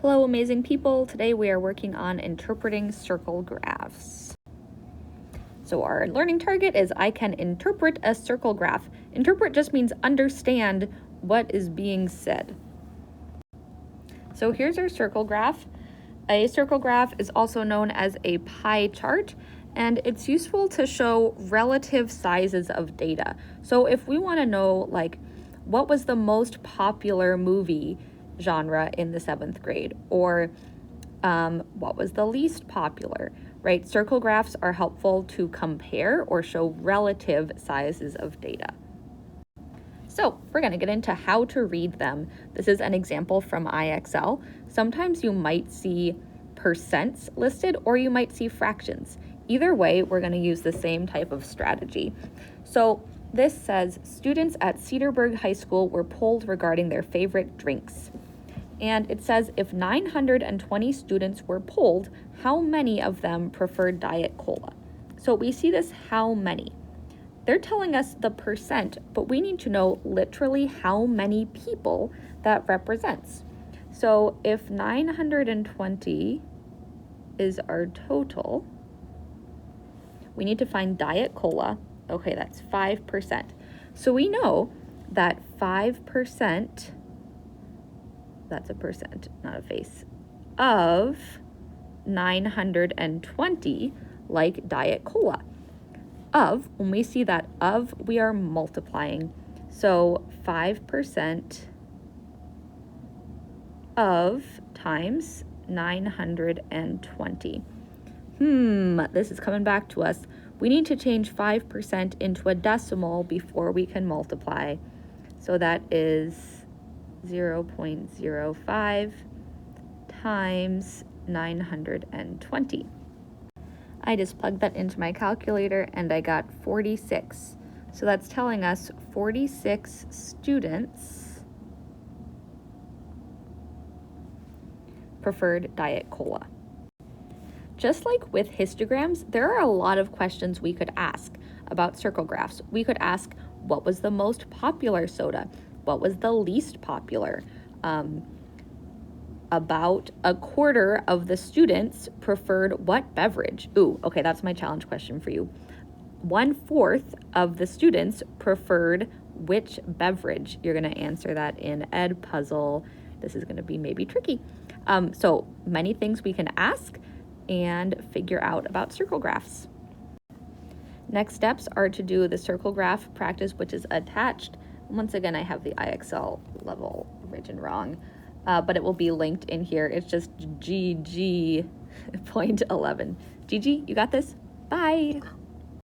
Hello, amazing people. Today we are working on interpreting circle graphs. So our learning target is I can interpret a circle graph. Interpret just means understand what is being said. So here's our circle graph. A circle graph is also known as a pie chart, and it's useful to show relative sizes of data. So if we want to know, like, what was the most popular movie genre in the 7th grade, or what was the least popular, right? Circle graphs are helpful to compare or show relative sizes of data. So we're going to get into how to read them. This is an example from IXL. Sometimes you might see percents listed or you might see fractions. Either way, we're going to use the same type of strategy. So this says students at Cedarburg High School were polled regarding their favorite drinks. And it says if 920 students were polled, how many of them preferred Diet Cola? So we see this how many. They're telling us the percent, but we need to know literally how many people that represents. So if 920 is our total, we need to find Diet Cola. Okay, that's 5%. So we know that 5%, that's a percent, not a face, of 920 like Diet Cola. Of, when we see that of, we are multiplying. So 5% of times 920. This is coming back to us. We need to change 5% into a decimal before we can multiply. So that is 0.05 times 920. I just plugged that into my calculator and I got 46. So that's telling us 46 students preferred Diet Cola. Just like with histograms, there are a lot of questions we could ask about circle graphs. We could ask, what was the most popular soda? What was the least popular? About a quarter of the students preferred what beverage? Ooh, okay, that's my challenge question for you. 1/4 of the students preferred which beverage? You're going to answer that in Ed Puzzle. This is going to be maybe tricky. So many things we can ask and figure out about circle graphs. Next steps are to do the circle graph practice, which is attached. Once again, I have the IXL level written wrong. But it will be linked in here. It's just GG.11. GG, you got this? Bye.